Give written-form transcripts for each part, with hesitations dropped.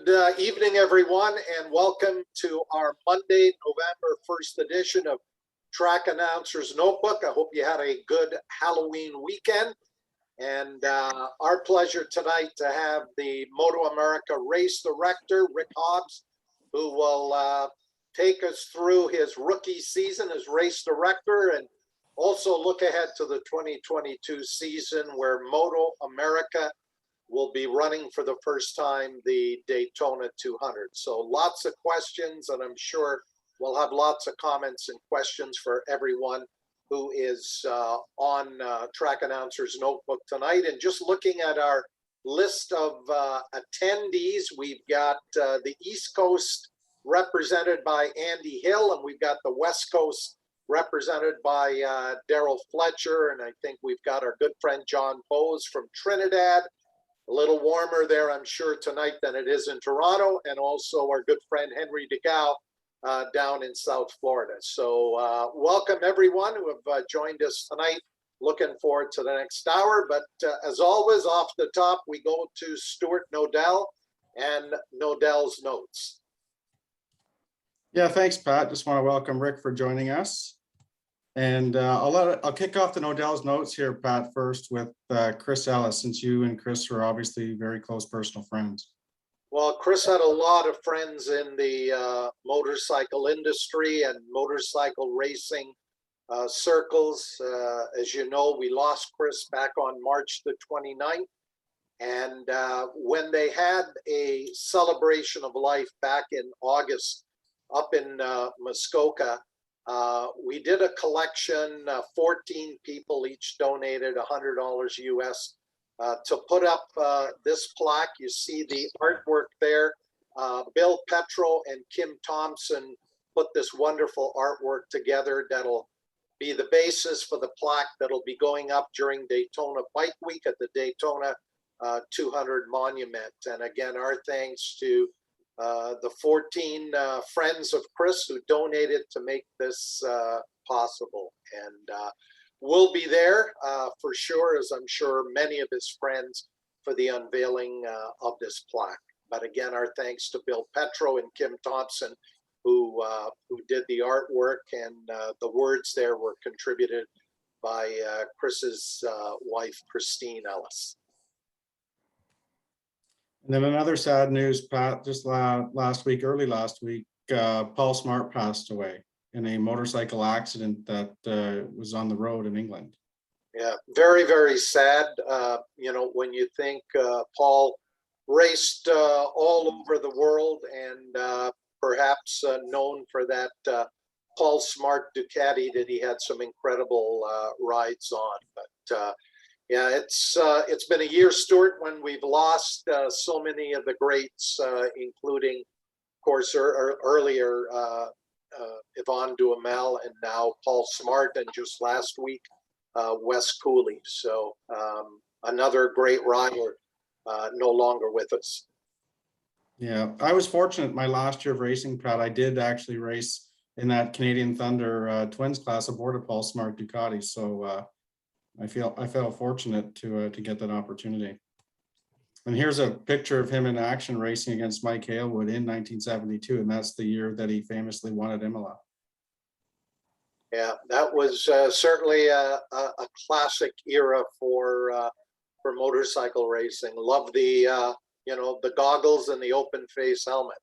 Good evening, everyone, and welcome to our Monday, November 1st edition of Track Announcer's Notebook. I hope you had a good Halloween weekend, and our pleasure tonight to have the Moto America race director, Rick Hobbs, who will take us through his rookie season as race director and also look ahead to the 2022 season where Moto America will be running for the first time the Daytona 200. So lots of questions, and I'm sure we'll have lots of comments and questions for everyone who is on Track Announcer's Notebook tonight. And just looking at our list of attendees, we've got the East Coast represented by Andy Hill, and we've got the West Coast represented by Darryl Fletcher, and I think we've got our good friend John Bowes from Trinidad. A little warmer there, I'm sure, tonight than it is in Toronto, and also our good friend Henry DeGao down in South Florida. So welcome everyone who have joined us tonight. Looking forward to the next hour, but as always, off the top, we go to Stuart Nodell and Nodell's notes. Yeah, thanks, Pat. Just want to welcome Rick for joining us. And I'll kick off the Nodell's notes here, Pat, first with Chris Ellis, since you and Chris are obviously very close personal friends. Well, Chris had a lot of friends in the motorcycle industry and motorcycle racing circles. As you know, we lost Chris back on March the 29th. And when they had a celebration of life back in August up in Muskoka, we did a collection, 14 people each donated $100 US to put up this plaque. You see the artwork there. Bill Petro and Kim Thompson put this wonderful artwork together that'll be the basis for the plaque that'll be going up during Daytona Bike Week at the Daytona 200 Monument. And again, our thanks to the 14 friends of Chris who donated to make this possible. And we'll be there for sure, as I'm sure many of his friends, for the unveiling of this plaque. But again, our thanks to Bill Petro and Kim Thompson who did the artwork, and the words there were contributed by Chris's wife, Christine Ellis. And then another sad news, Pat, just early last week, Paul Smart passed away in a motorcycle accident that was on the road in England. Yeah, very, very sad. You know, when you think Paul raced all over the world and perhaps known for that Paul Smart Ducati that he had some incredible rides on. But yeah, it's been a year, Stuart, when we've lost so many of the greats, including, of course, earlier Yvonne Duhamel, and now Paul Smart, and just last week Wes Cooley. So another great rider no longer with us. Yeah, I was fortunate my last year of racing, Pat. I did actually race in that Canadian Thunder Twins class aboard a Paul Smart Ducati. So I felt fortunate to get that opportunity. And here's a picture of him in action racing against Mike Halewood in 1972, and that's the year that he famously won at Imola. Yeah, that was certainly a classic era for motorcycle racing. Love the the goggles and the open face helmet.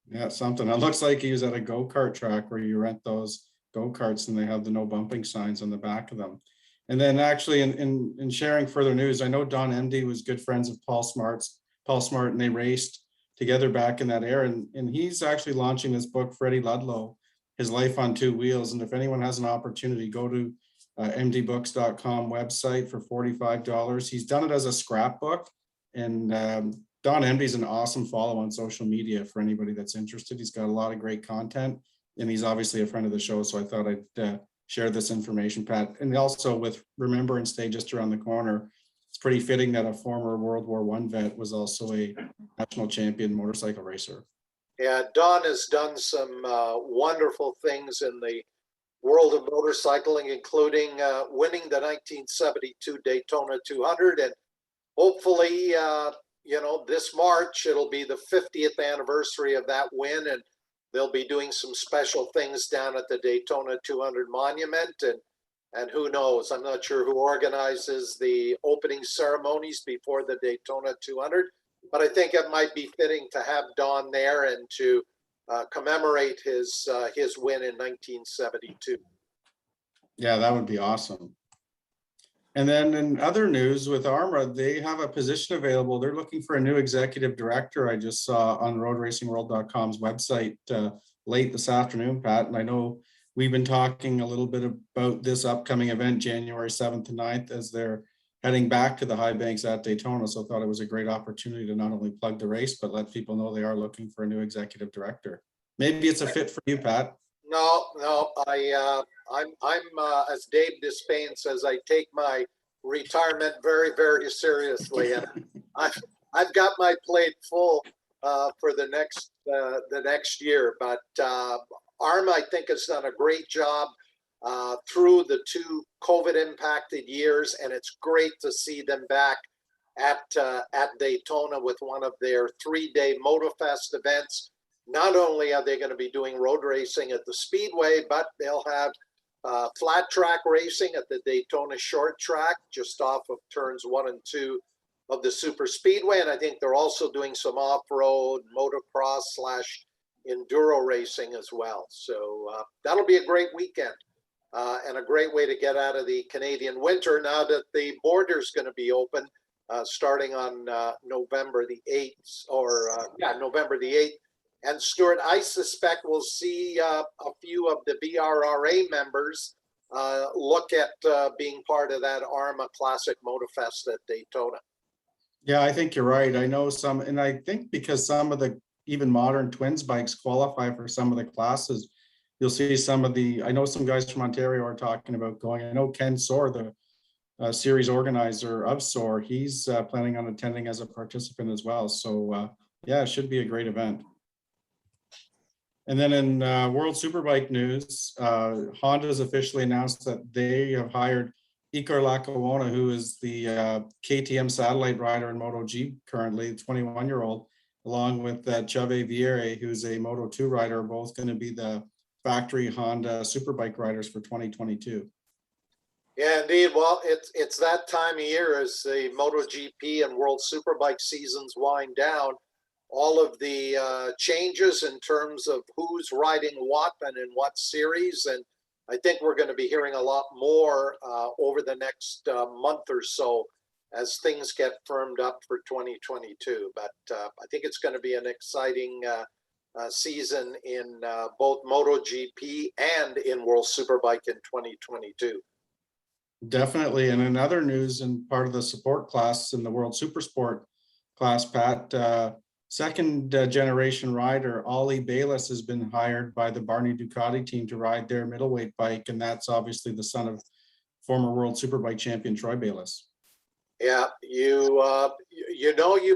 Yeah, something. It looks like he was at a go-kart track where you rent those go-karts and they have the no bumping signs on the back of them. And then actually in sharing further news, I know Don MD was good friends of Paul Smart, and they raced together back in that era. And he's actually launching this book, Freddie Ludlow, His Life on Two Wheels. And if anyone has an opportunity, go to mdbooks.com website for $45. He's done it as a scrapbook. And Don MD is an awesome follow on social media for anybody that's interested. He's got a lot of great content, and he's obviously a friend of the show. So I thought I'd share this information, Pat. And also with Remembrance Day just around the corner, it's pretty fitting that a former World War I vet was also a national champion motorcycle racer. Yeah, Don has done some wonderful things in the world of motorcycling, including winning the 1972 Daytona 200. And hopefully, this March, it'll be the 50th anniversary of that win, and they'll be doing some special things down at the Daytona 200 Monument, and who knows? I'm not sure who organizes the opening ceremonies before the Daytona 200, but I think it might be fitting to have Don there and to commemorate his win in 1972. Yeah, that would be awesome. And then in other news with ARMA, they have a position available. They're looking for a new executive director. I just saw on roadracingworld.com's website late this afternoon, Pat. And I know we've been talking a little bit about this upcoming event, January 7th to 9th, as they're heading back to the high banks at Daytona. So I thought it was a great opportunity to not only plug the race, but let people know they are looking for a new executive director. Maybe it's a fit for you, Pat. No, I'm as Dave Despain says, I take my retirement very, very seriously, and I've got my plate full for the next year. But ARMA, I think, has done a great job through the 2 COVID impacted years, and it's great to see them back at Daytona with one of their 3-day MotoFest events. Not only are they going to be doing road racing at the Speedway, but they'll have flat track racing at the Daytona short track just off of turns 1 and 2 of the Super Speedway. And I think they're also doing some off-road motocross / enduro racing as well. So that'll be a great weekend and a great way to get out of the Canadian winter now that the border's going to be open starting on November the 8th, November the 8th. And Stuart, I suspect we'll see a few of the BRRA members look at being part of that ARMA Classic MotoFest at Daytona. Yeah, I think you're right. I know some, and I think because some of the even modern twins bikes qualify for some of the classes, you'll see some of the, I know some guys from Ontario are talking about going. I know Ken Soar, the series organizer of Soar, he's planning on attending as a participant as well. So yeah, it should be a great event. And then in World Superbike news, Honda's officially announced that they have hired Iker Lackawanna, who is the KTM satellite rider in Moto G currently, 21-year-old, along with Chave Vierre, who's a Moto 2 rider, both going to be the factory Honda Superbike riders for 2022. Yeah, indeed. Well, it's that time of year as the MotoGP and World Superbike seasons wind down. All of the changes in terms of who's riding what and in what series. And I think we're going to be hearing a lot more over the next month or so as things get firmed up for 2022. But I think it's going to be an exciting season in both MotoGP and in World Superbike in 2022. Definitely. And in other news, and part of the support class in the World Supersport class, Pat, second generation rider Ollie Bayliss has been hired by the Barney Ducati team to ride their middleweight bike, and that's obviously the son of former World Superbike champion Troy Bayliss. Yeah, you've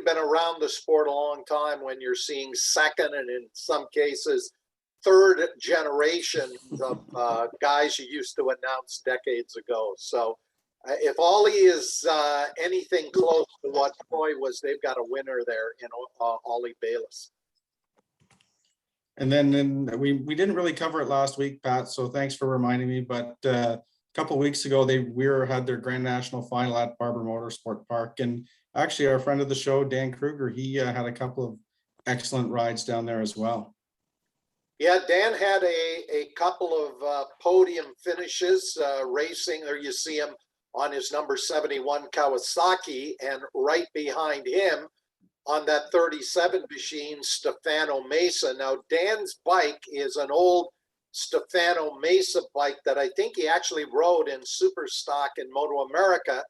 been around the sport a long time when you're seeing second and in some cases third generation of guys you used to announce decades ago. So if Ollie is anything close to what Troy was, they've got a winner there in Ollie Bayliss. And then we didn't really cover it last week, Pat, so thanks for reminding me. But a couple of weeks ago, Weir had their Grand National final at Barber Motorsport Park. And actually, our friend of the show, Dan Kruger, he had a couple of excellent rides down there as well. Yeah, Dan had a couple of podium finishes racing. There you see him on his number 71 Kawasaki, and right behind him on that 37 machine, Stefano Mesa. Now, Dan's bike is an old Stefano Mesa bike that I think he actually rode in Super Stock in Moto America.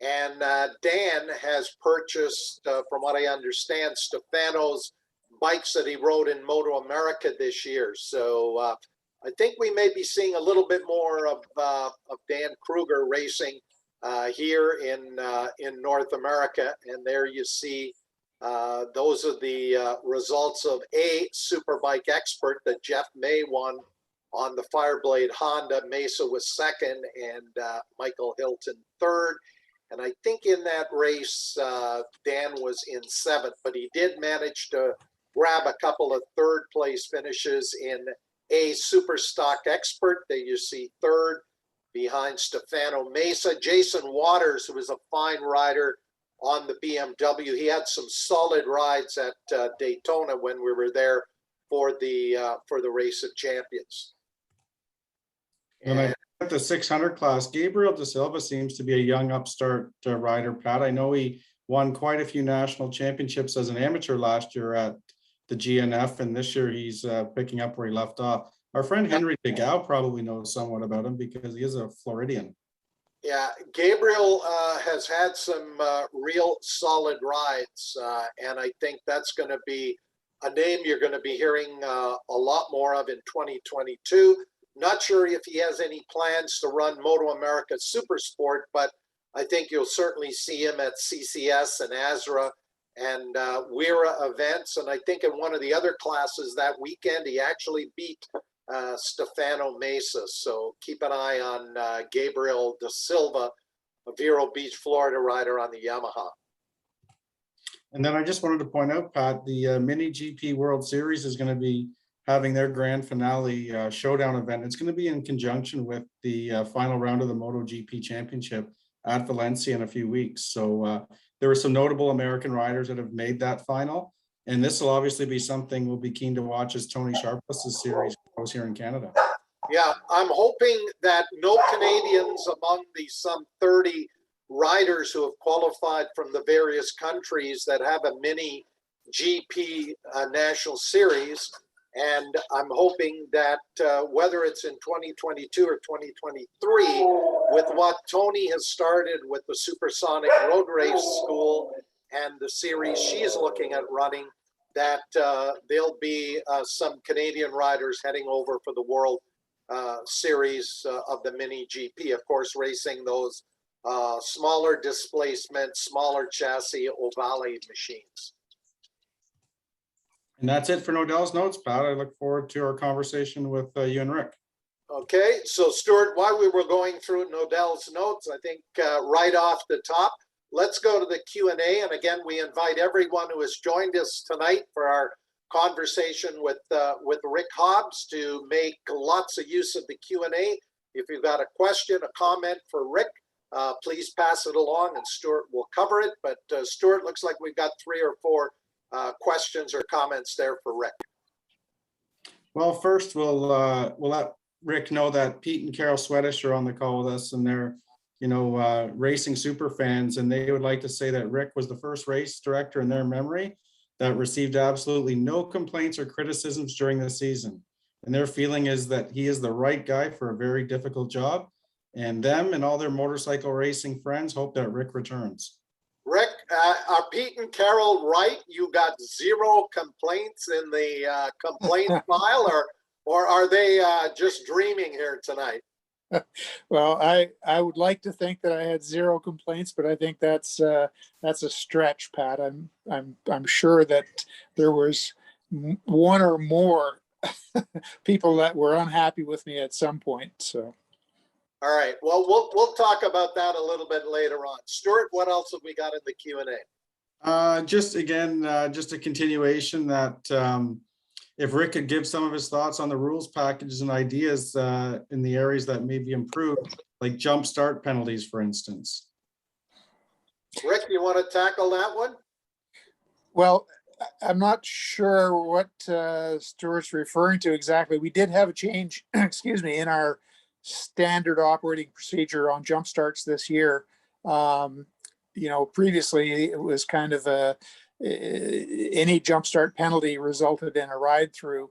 And Dan has purchased, from what I understand, Stefano's bikes that he rode in Moto America this year. So I think we may be seeing a little bit more of Dan Kruger racing here in North America. And there you see those are the results of a Superbike Expert that Jeff May won on the Fireblade Honda. Mesa was second and Michael Hilton third. And I think in that race, Dan was in 7th, but he did manage to grab a couple of third place finishes in a Super Stock Expert that you see 3rd behind Stefano Mesa. Jason Waters, who was a fine rider on the BMW, he had some solid rides at Daytona when we were there for the Race of Champions. And I at the 600 class, Gabriel de Silva seems to be a young upstart rider, Pat. I know he won quite a few national championships as an amateur last year at the GNF, and this year he's picking up where he left off. Our friend Henry DeGao probably knows somewhat about him because he is a Floridian. Yeah, Gabriel has had some real solid rides, and I think that's going to be a name you're going to be hearing a lot more of in 2022. Not sure if he has any plans to run Moto America Super Sport, but I think you'll certainly see him at CCS and ASRA and WERA events. And I think in one of the other classes that weekend, he actually beat Stefano Mesa. So keep an eye on Gabriel de Silva, a Vero Beach, Florida rider on the Yamaha. And then I just wanted to point out, Pat, the Mini GP World Series is going to be having their grand finale showdown event. It's going to be in conjunction with the final round of the MotoGP Championship at Valencia in a few weeks. So there were some notable American riders that have made that final. And this will obviously be something we'll be keen to watch as Tony Sharpless's series goes here in Canada. Yeah, I'm hoping that no Canadians among the some 30 riders who have qualified from the various countries that have a mini GP national series. And I'm hoping that whether it's in 2022 or 2023, with what Tony has started with the Supersonic Road Race School and the series she's looking at running, that there'll be some Canadian riders heading over for the World Series of the Mini GP, of course, racing those smaller displacement, smaller chassis Ovale machines. And that's it for Nodell's notes, Pat. I look forward to our conversation with you and Rick. Okay, so Stuart, while we were going through Nodell's notes, I think right off the top, let's go to the Q&A. And again, we invite everyone who has joined us tonight for our conversation with Rick Hobbs to make lots of use of the Q&A. If you've got a question, a comment for Rick, please pass it along and Stuart will cover it. But Stuart, looks like we've got 3 or 4 questions or comments there for Rick. Well, first we'll let Rick know that Pete and Carol Swedish are on the call with us, and they're racing super fans, and they would like to say that Rick was the first race director in their memory that received absolutely no complaints or criticisms during the season, and their feeling is that he is the right guy for a very difficult job, and them and all their motorcycle racing friends hope that Rick returns. Rick, are Pete and Carol right? You got 0 complaints in the complaint file, or are they just dreaming here tonight? Well, I would like to think that I had 0 complaints, but I think that's a stretch, Pat. I'm sure that there was 1 or more people that were unhappy with me at some point. So. All right. Well, we'll talk about that a little bit later on. Stuart, what else have we got in the Q&A? Just a continuation that if Rick could give some of his thoughts on the rules packages and ideas in the areas that may be improved, like jump start penalties, for instance. Rick, you want to tackle that one? Well, I'm not sure what Stuart's referring to exactly. We did have a change, excuse me, in our standard operating procedure on jump starts this year. Previously it was kind of any jump start penalty resulted in a ride through,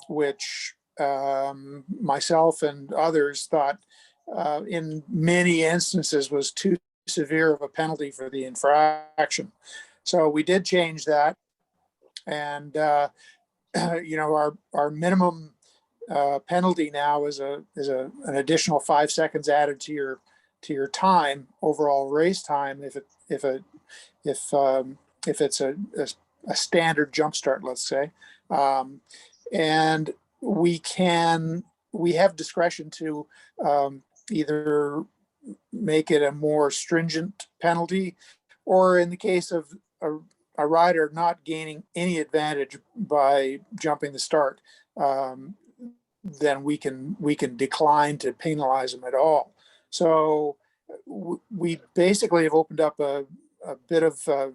which myself and others thought in many instances was too severe of a penalty for the infraction. So we did change that, and our minimum penalty now is an additional 5 seconds added to your time, overall race time, if it's a standard jump start, let's say, and we have discretion to either make it a more stringent penalty, or in the case of a rider not gaining any advantage by jumping the start, then we can decline to penalize them at all. So we basically have opened up a bit of a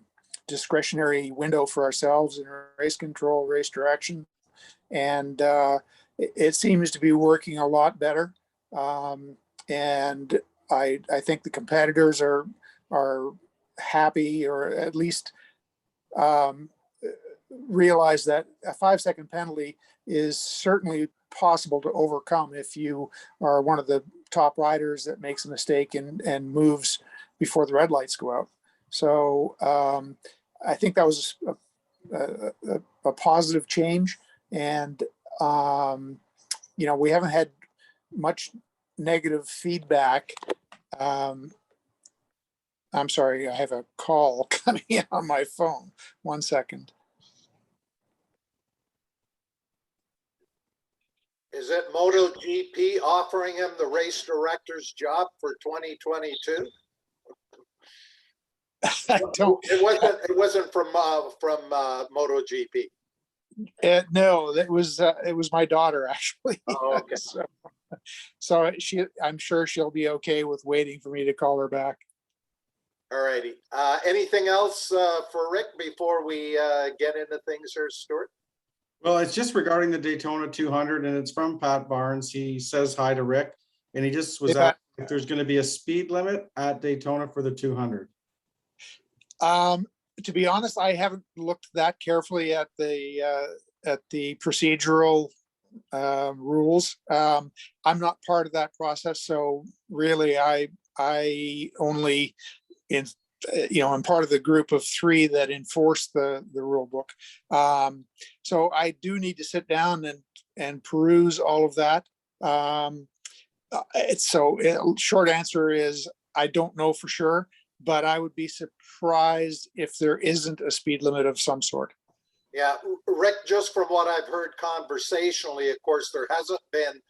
discretionary window for ourselves in race control, race direction, and it seems to be working a lot better. And I think the competitors are happy, or at least realize that a 5-second penalty is certainly possible to overcome if you are one of the top riders that makes a mistake and moves before the red lights go out. So I think that was a positive change, and we haven't had much negative feedback. I'm sorry, I have a call coming in on my phone. 1 second. Is it MotoGP offering him the race director's job for 2022? I don't. It wasn't from MotoGP. No, it was my daughter, actually. Oh, okay. So I'm sure she'll be okay with waiting for me to call her back. All righty. Anything else for Rick before we get into things here, Stuart? Well, it's just regarding the Daytona 200, and it's from Pat Barnes. He says hi to Rick, and he just was asking if there's going to be a speed limit at Daytona for the 200. To be honest, I haven't looked that carefully at the procedural rules. I'm not part of that process, so really, I only I'm part of the group of 3 that enforce the rule book. So I do need to sit down and peruse all of that. Short answer is I don't know for sure, but I would be surprised if there isn't a speed limit of some sort. Yeah, Rick, just from what I've heard conversationally, of course, there hasn't been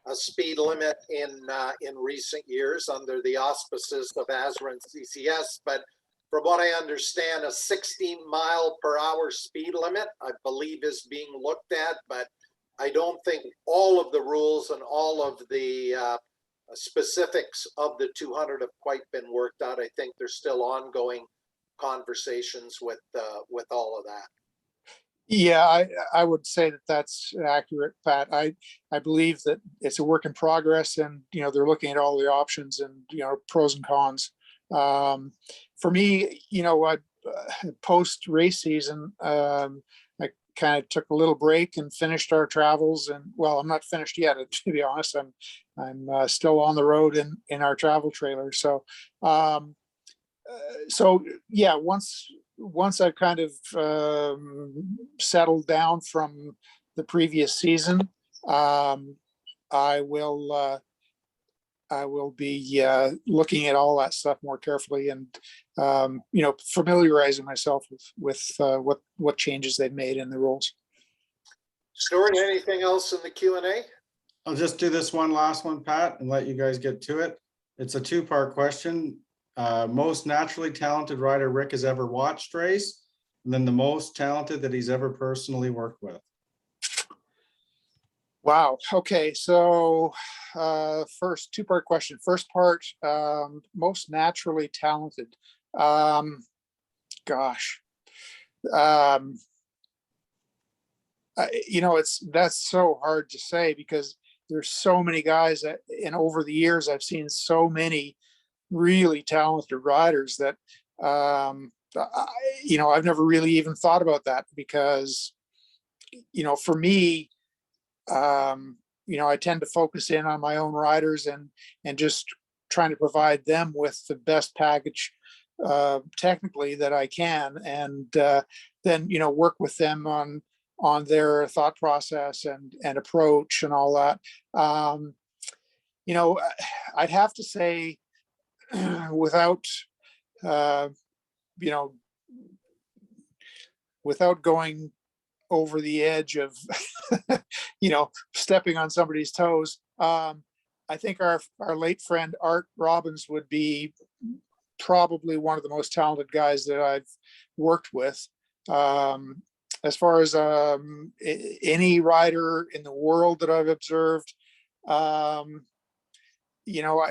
a speed limit in recent years under the auspices of ASRA and CCS, but from what I understand, a 16-mile-per-hour speed limit, I believe, is being looked at, but I don't think all of the rules and all of the specifics of the 200 have quite been worked out. I think there's still ongoing conversations with all of that. Yeah, I would say that that's accurate, Pat. I believe that it's a work in progress, and they're looking at all the options and pros and cons. For me, post race season, I kind of took a little break and finished our travels. And well, I'm not finished yet, to be honest. I'm still on the road in our travel trailer. So yeah, once I've kind of settled down from the previous season, I will be looking at all that stuff more carefully, and familiarizing myself with what changes they've made in the rules. Stuart, anything else in the Q&A? I'll just do this one last one, Pat, and let you guys get to it. It's a 2-part question. Most naturally talented rider Rick has ever watched race, and then the most talented that he's ever personally worked with. Wow. Okay. So first 2-part question. First part, most naturally talented. Gosh. That's so hard to say, because there's so many guys that, and over the years, I've seen so many really talented riders that, I've never really even thought about that, because, for me, I tend to focus in on my own riders and just trying to provide them with the best package technically that I can, and then work with them on their thought process and approach and all that. I'd have to say, without without going over the edge of stepping on somebody's toes, I think our late friend Art Robbins would be probably one of the most talented guys that I've worked with. As far as any rider in the world that I've observed, you know,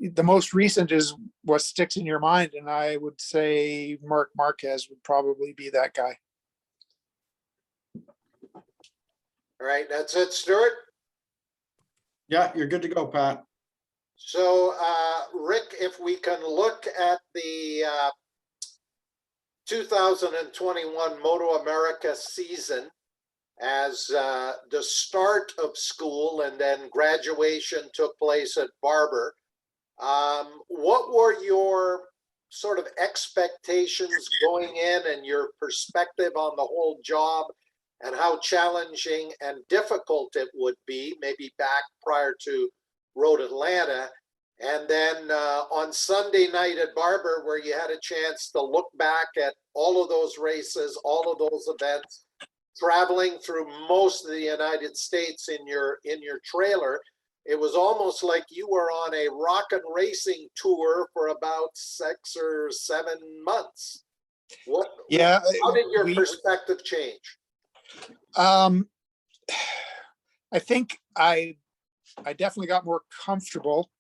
the most recent is what sticks in your mind, and I would say Mark Marquez would probably be that guy. All right, that's it, Stuart. Yeah, you're good to go, Pat. So, Rick, if we can look at the 2021 Moto America season as the start of school and then graduation took place at Barber. What were your sort of expectations going in and your perspective on the whole job and how challenging and difficult it would be, maybe back prior to Road Atlanta? And then on Sunday night at Barber, where you had a chance to look back at all of those races, all of those events, traveling through most of the United States in your trailer, it was almost like you were on a rock and racing tour for about 6 or 7 months. Yeah. How did your perspective change? I think I definitely got more comfortable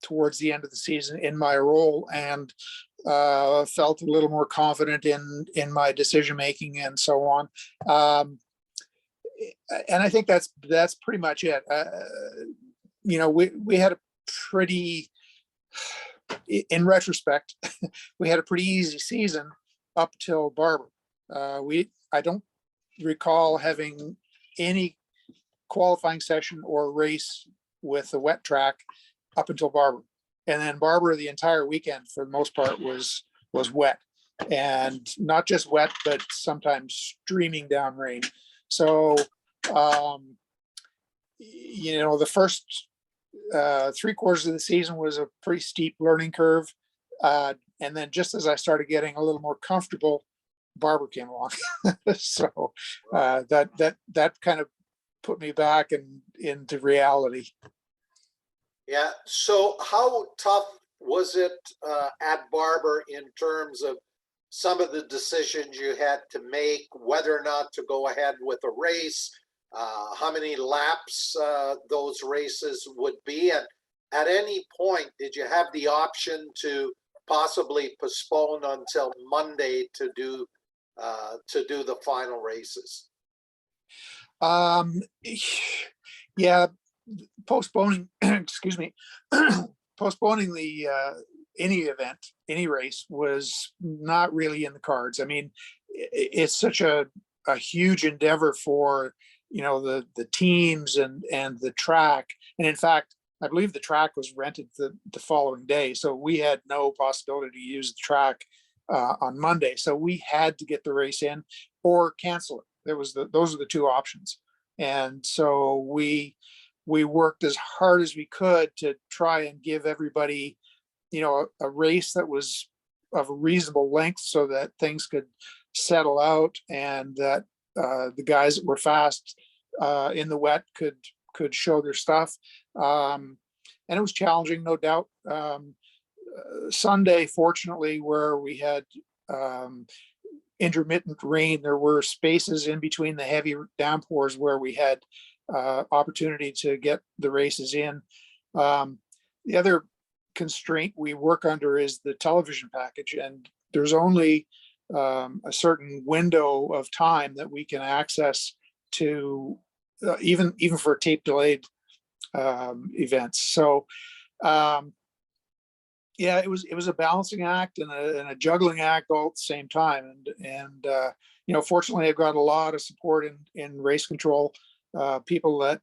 towards the end of the season in my role, and felt a little more confident in my decision making and so on. And I think that's pretty much it. You know, we had a pretty, in retrospect, we had a pretty easy season up till Barber. I don't recall having any qualifying session or race with a wet track up until Barber. And then Barber, the entire weekend for the most part was wet, and not just wet, but sometimes streaming down rain. So, you know, the first 3 quarters of the season was a pretty steep learning curve. And then just as I started getting a little more comfortable, Barber came along. So that kind of put me back into reality. Yeah. So how tough was it at Barber in terms of some of the decisions you had to make, whether or not to go ahead with a race, how many laps those races would be? And at any point, did you have the option to possibly postpone until Monday to do the final races? Yeah, postponing, excuse me, postponing the any event, any race was not really in the cards. I mean, it's such a huge endeavor for, you know, the teams and the track. And in fact, I believe the track was rented the following day, so we had no possibility to use the track on Monday. So we had to get the race in or cancel it. Those are the 2 options. And so we worked as hard as we could to try and give everybody, you know, a race that was of a reasonable length so that things could settle out, and that the guys that were fast in the wet could show their stuff. And it was challenging, no doubt. Sunday, fortunately, where we had intermittent rain, there were spaces in between the heavy downpours where we had opportunity to get the races in. The other constraint we work under is the television package, and there's only a certain window of time that we can access to even for tape delayed events. So yeah, it was a balancing act and a juggling act all at the same time. And you know, fortunately, I've got a lot of support in race control, people that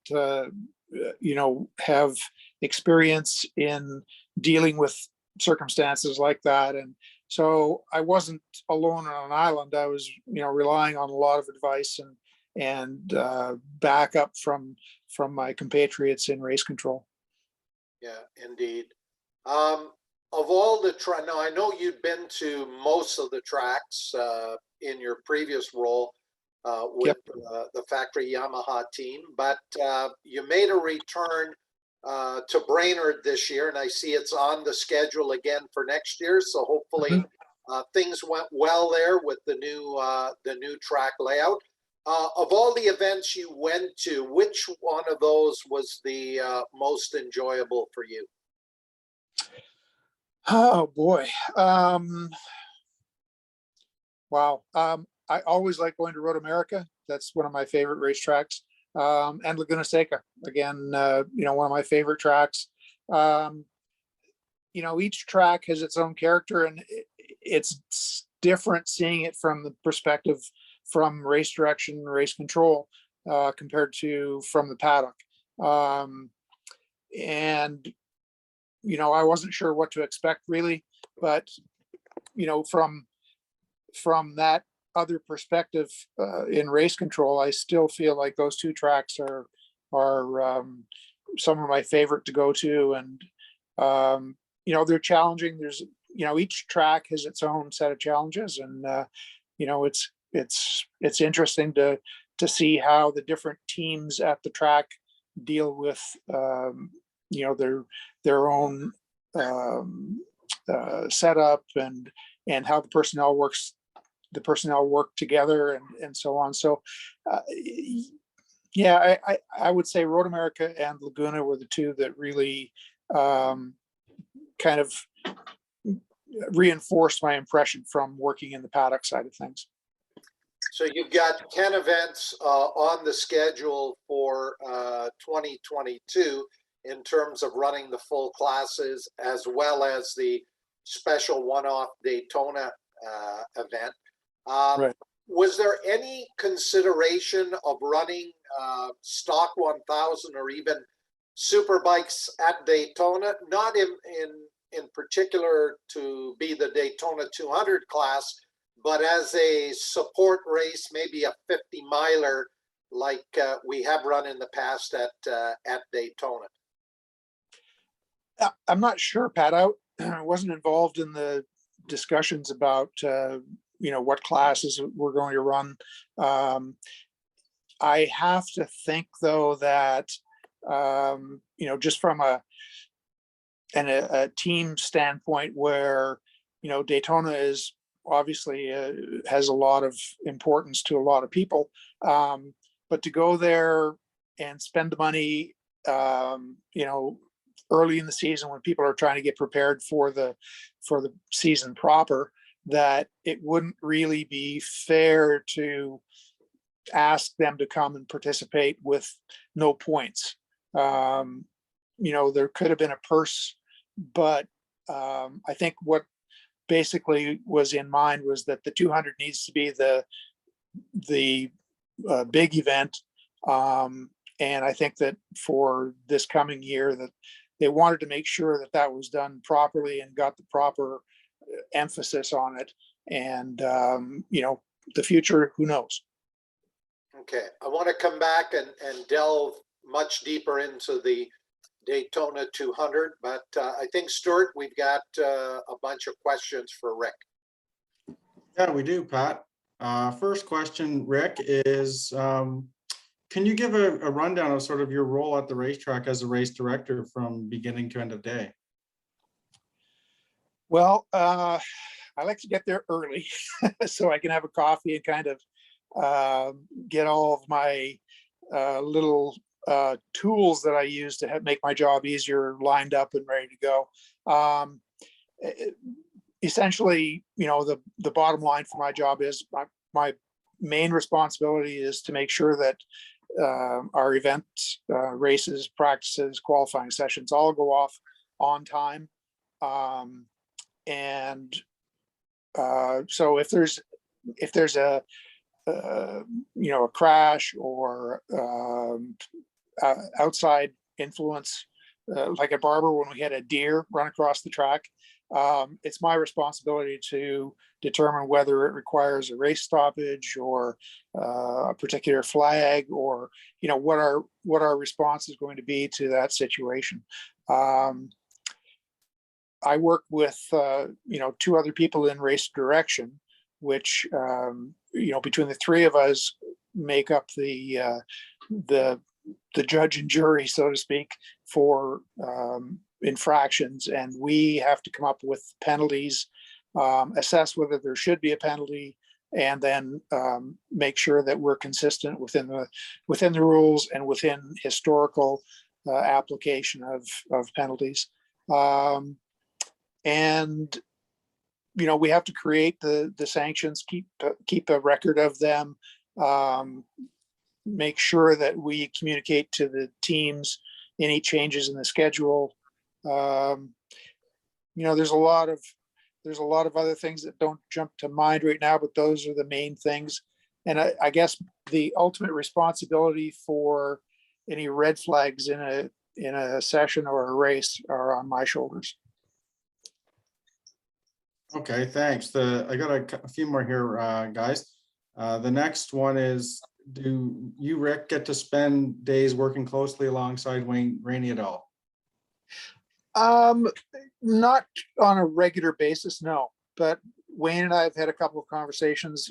you know, have experience in dealing with circumstances like that. And so I wasn't alone on an island. I was, you know, relying on a lot of advice and backup from my compatriots in race control. Yeah, indeed. Of all the now I know you'd been to most of the tracks in your previous role. with the factory Yamaha team. But you made a return to Brainerd this year, and I see it's on the schedule again for next year. So hopefully things went well there with the new track layout. Of all the events you went to, which one of those was the most enjoyable for you? Oh boy. Wow. I always like going to Road America. That's one of my favorite racetracks. And Laguna Seca, again, one of my favorite tracks. Each track has its own character, and it's different seeing it from the perspective from race direction, race control, compared to from the paddock. And I wasn't sure what to expect really, but from that other perspective in race control, I still feel like those two tracks are some of my favorite to go to, and they're challenging. There's each track has its own set of challenges, and it's interesting to see how the different teams at the track deal with their own setup and how the personnel work together and so on. So I would say Road America and Laguna were the two that really kind of reinforced my impression from working in the paddock side of things. So you've got 10 events on the schedule for 2022 in terms of running the full classes, as well as the special one-off Daytona event. Right. Was there any consideration of running stock 1000 or even Superbikes at Daytona, not in particular to be the Daytona 200 class, but as a support race, maybe a 50-miler like we have run in the past at Daytona? I'm not sure, Pat. I wasn't involved in the discussions about what classes we're going to run. I have to think though that just from a team standpoint, where Daytona is obviously has a lot of importance to a lot of people, but to go there and spend the money early in the season when people are trying to get prepared for the season proper, that it wouldn't really be fair to ask them to come and participate with no points. There could have been a purse, but I think what basically was in mind was that the 200 needs to be the big event. And I think that for this coming year that they wanted to make sure that that was done properly and got the proper emphasis on it. And, the future, who knows? Okay, I want to come back and delve much deeper into the Daytona 200, but I think, Stuart, we've got a bunch of questions for Rick. Yeah, we do, Pat. First question, Rick, is can you give a rundown of sort of your role at the racetrack as a race director from beginning to end of day? Well, I like to get there early so I can have a coffee and kind of get all of my little tools that I use to make my job easier lined up and ready to go. Essentially, the bottom line for my job is my main responsibility is to make sure that our events, races, practices, qualifying sessions all go off on time. So if there's a crash or outside influence, like at Barber when we had a deer run across the track, it's my responsibility to determine whether it requires a race stoppage or a particular flag, or what our response is going to be to that situation. I work with two other people in race direction, which between the three of us, make up the judge and jury, so to speak, for infractions, and we have to come up with penalties, assess whether there should be a penalty, and then make sure that we're consistent within the rules and within historical application of penalties. And we have to create the sanctions, keep a record of them, make sure that we communicate to the teams any changes in the schedule. There's a lot of other things that don't jump to mind right now, but those are the main things. And I guess the ultimate responsibility for any red flags in a session or a race are on my shoulders. Okay, thanks. I got a few more here, guys. The next one is, do you, Rick, get to spend days working closely alongside Wayne Rainey at all? Not on a regular basis, no. But Wayne and I have had a couple of conversations.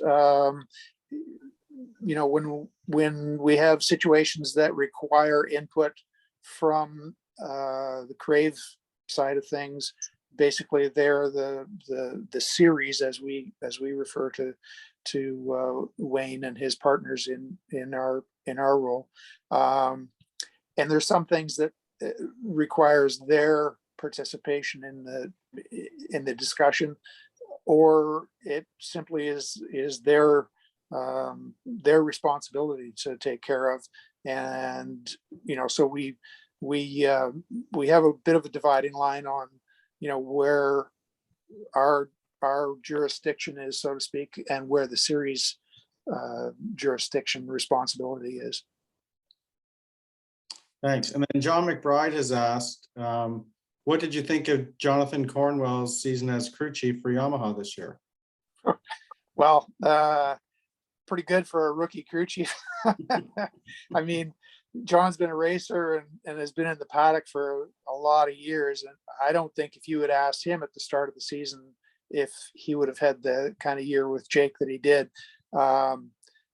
When we have situations that require input from the Crave side of things, basically they're the series, as we refer to Wayne and his partners in our role. And there's some things that requires their participation in the discussion, or it simply is their responsibility to take care of. And so we have a bit of a dividing line on where our jurisdiction is, so to speak, and where the series jurisdiction responsibility is. Thanks. And then John McBride has asked, what did you think of Jonathan Cornwell's season as crew chief for Yamaha this year? Well, pretty good for a rookie crew chief. I mean, John's been a racer and has been in the paddock for a lot of years. And I don't think if you had asked him at the start of the season if he would have had the kind of year with Jake that he did.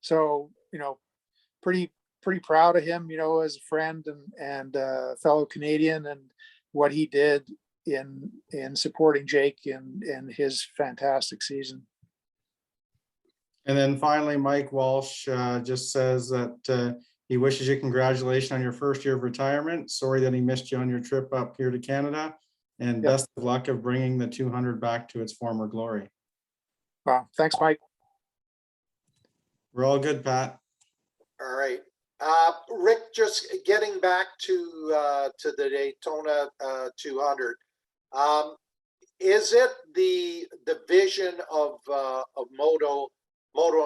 So, pretty proud of him, as a friend and fellow Canadian, and what he did in supporting Jake in his fantastic season. And then finally, Mike Walsh just says that he wishes you congratulations on your first year of retirement. Sorry that he missed you on your trip up here to Canada, and best of luck of bringing the 200 back to its former glory. Well, thanks, Mike. We're all good, Pat. All right. Rick, just getting back to the Daytona 200. Is it the vision of Moto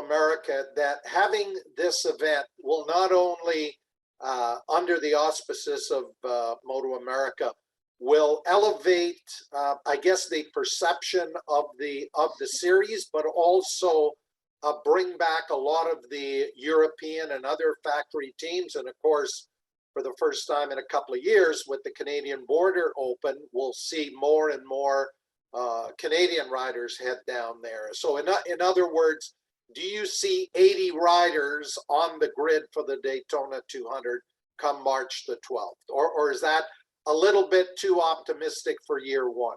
America that having this event will not only, under the auspices of Moto America, will elevate, I guess, the perception of the series, but also bring back a lot of the European and other factory teams? And of course, for the first time in a couple of years with the Canadian border open, we'll see more and more Canadian riders head down there. So in other words, do you see 80 riders on the grid for the Daytona 200 come March the 12th? Or is that a little bit too optimistic for year one?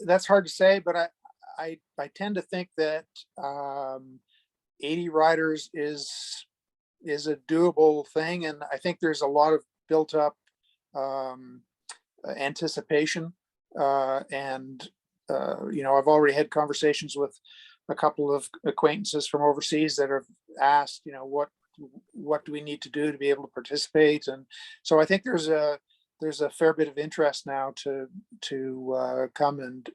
That's hard to say, but I tend to think that 80 riders is a doable thing. And I think there's a lot of built up anticipation. I've already had conversations with a couple of acquaintances from overseas that have asked, what do we need to do to be able to participate? And so I think there's a fair bit of interest now to come and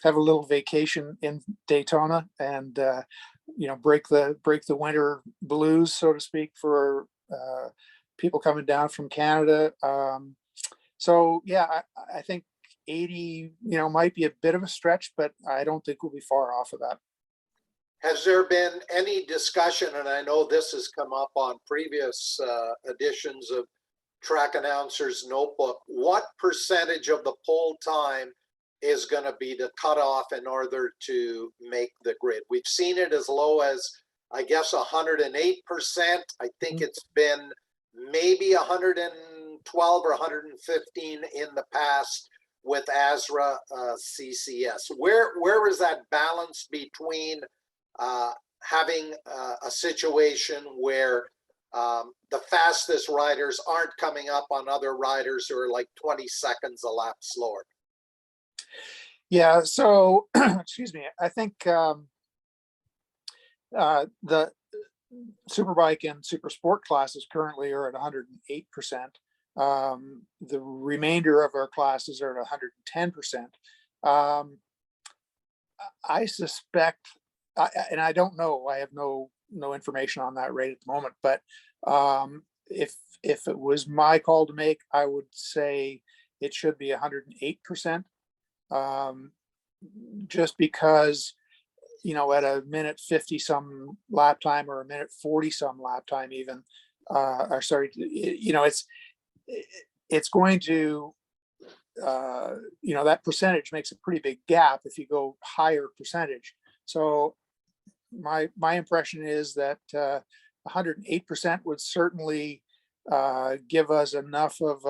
have a little vacation in Daytona and break the winter blues, so to speak, for people coming down from Canada. So yeah, I think 80 might be a bit of a stretch, but I don't think we'll be far off of that. Has there been any discussion, and I know this has come up on previous editions of Track Announcers Notebook, what percentage of the pole time is going to be the cutoff in order to make the grid. We've seen it as low as, I guess, 108%. I think it's been maybe 112 or 115 in the past with ASRA CCS. Where is that balance between having a situation where the fastest riders aren't coming up on other riders who are like 20 seconds a lap slower? Yeah, so excuse me, I think the Superbike and Super Sport classes currently are at 108%. The remainder of our classes are at 110%. I suspect, and I don't know, I have no information on that rate at the moment, but if it was my call to make, I would say it should be 108%. Just because, at a minute 50 some lap time or a minute 40 some lap time even, or sorry, it's going to, that percentage makes a pretty big gap if you go higher percentage. So my impression is that 108% would certainly give us enough of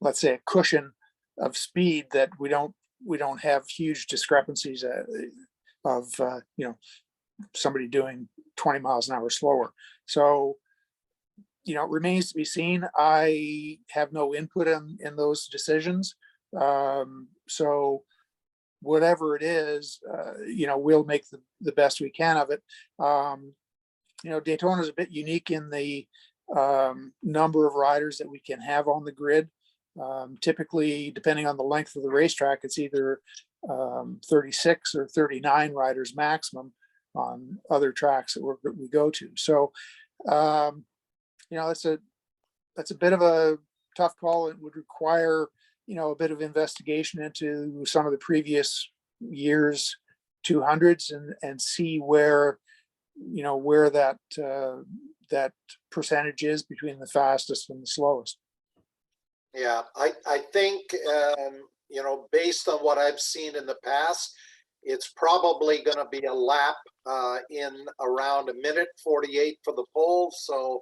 let's say a cushion of speed that we don't have huge discrepancies of somebody doing 20 miles an hour slower. So it remains to be seen. I have no input in those decisions. So whatever it is, we'll make the best we can of it. Daytona is a bit unique in the number of riders that we can have on the grid. Typically, depending on the length of the racetrack, it's either 36 or 39 riders maximum on other tracks that we go to. So, that's a bit of a tough call. It would require, a bit of investigation into some of the previous years 200s and see where that percentage is between the fastest and the slowest. Yeah, I think, based on what I've seen in the past, it's probably going to be a lap in around a minute 48 for the pole. So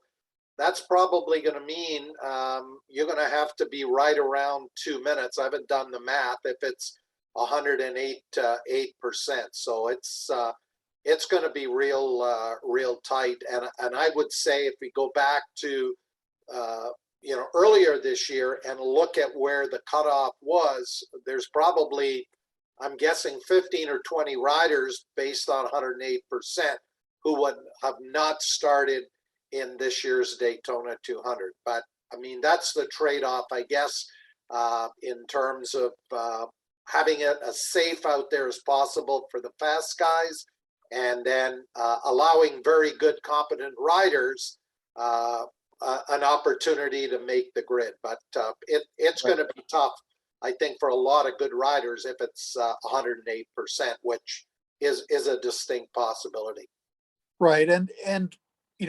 that's probably going to mean you're going to have to be right around 2 minutes. I haven't done the math if it's 108%. So it's going to be real tight. And I would say if we go back to earlier this year and look at where the cutoff was, there's probably, I'm guessing, 15 or 20 riders based on 108% who would have not started in this year's Daytona 200. But I mean, that's the trade-off, I guess, in terms of having it as safe out there as possible for the fast guys, and then allowing very good, competent riders an opportunity to make the grid. But it's going to be tough, I think, for a lot of good riders if it's 108%, which is a distinct possibility. Right, and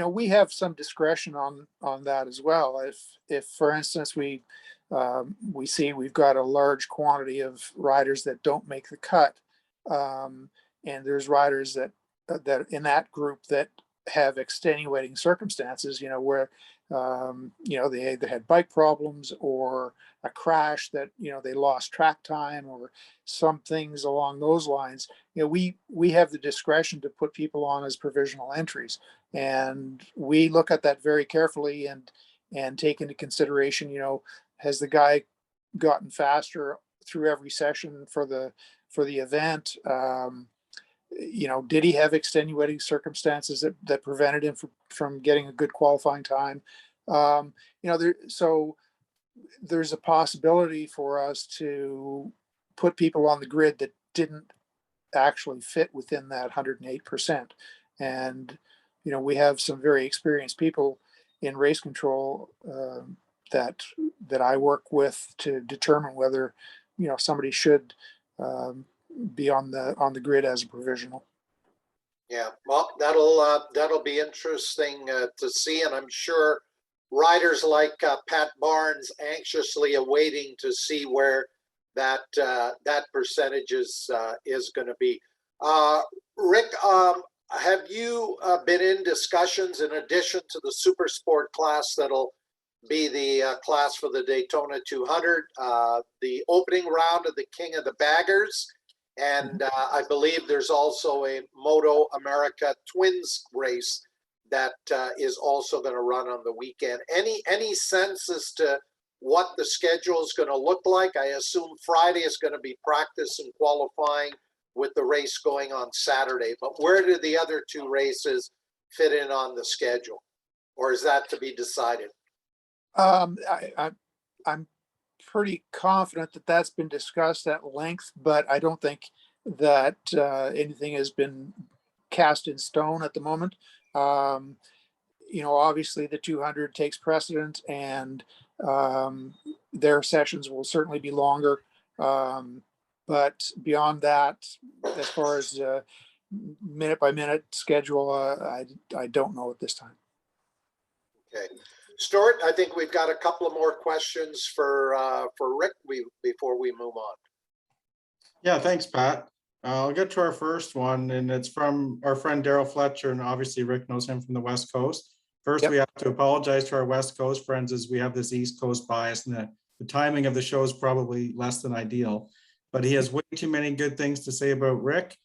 we have some discretion on that as well. If for instance we see we've got a large quantity of riders that don't make the cut, and there's riders that in that group that have extenuating circumstances, where they either had bike problems or a crash that they lost track time or some things along those lines. We have the discretion to put people on as provisional entries, and we look at that very carefully and take into consideration, has the guy gotten faster through every session for the event? Did he have extenuating circumstances that prevented him from getting a good qualifying time? So there's a possibility for us to put people on the grid that didn't actually fit within that 108%. And, we have some very experienced people in race control that I work with to determine whether, somebody should be on the grid as a provisional. Yeah, well, that'll be interesting to see, and I'm sure riders like Pat Barnes anxiously awaiting to see where that percentage is going to be. Rick, have you been in discussions in addition to the super sport class that'll be the class for the Daytona 200, the opening round of the King of the Baggers, and I believe there's also a Moto America Twins race that is also going to run on the weekend. Any sense as to what the schedule is going to look like? I assume Friday is going to be practice and qualifying with the race going on Saturday, but where do the other two races fit in on the schedule, or is that to be decided? I'm pretty confident that that's been discussed at length, but I don't think that anything has been cast in stone at the moment. You know, obviously the 200 takes precedent, and their sessions will certainly be longer. But beyond that, as far as minute by minute schedule, I don't know at this time. Okay, Stuart, I think we've got a couple of more questions for Rick before we move on. Yeah, thanks, Pat. I'll get to our first one, and it's from our friend Darryl Fletcher, and obviously Rick knows him from the West Coast. First, Yep. We have to apologize to our West Coast friends as we have this East Coast bias, and the timing of the show is probably less than ideal. But he has way too many good things to say about Rick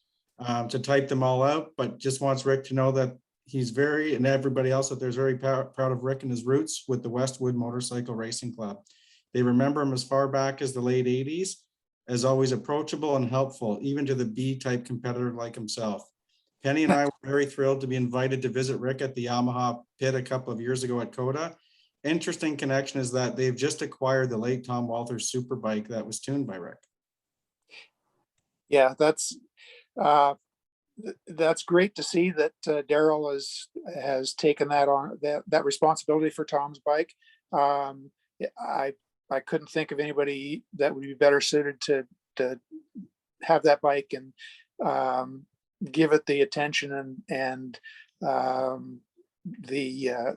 to type them all out, but just wants Rick to know that he's very, and everybody else out there is very proud of Rick and his roots with the Westwood Motorcycle Racing Club. They remember him as far back as the late 80s, as always approachable and helpful, even to the B-type competitor like himself. Penny and I were very thrilled to be invited to visit Rick at the Yamaha pit a couple of years ago at COTA. Interesting connection is that they've just acquired the late Tom Walters Superbike that was tuned by Rick. Yeah, that's great to see that Darryl has taken that on, that responsibility for Tom's bike. I couldn't think of anybody that would be better suited to have that bike and give it the attention and the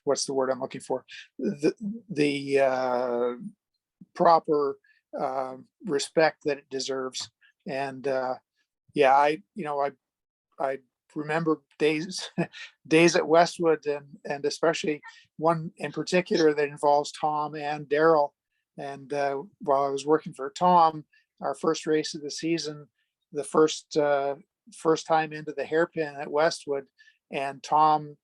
what's the word I'm looking for? The proper respect that it deserves. And yeah, I remember days at Westwood, and especially one in particular that involves Tom and Darryl. And while I was working for Tom, our first race of the season, the first time into the hairpin at Westwood, and Tom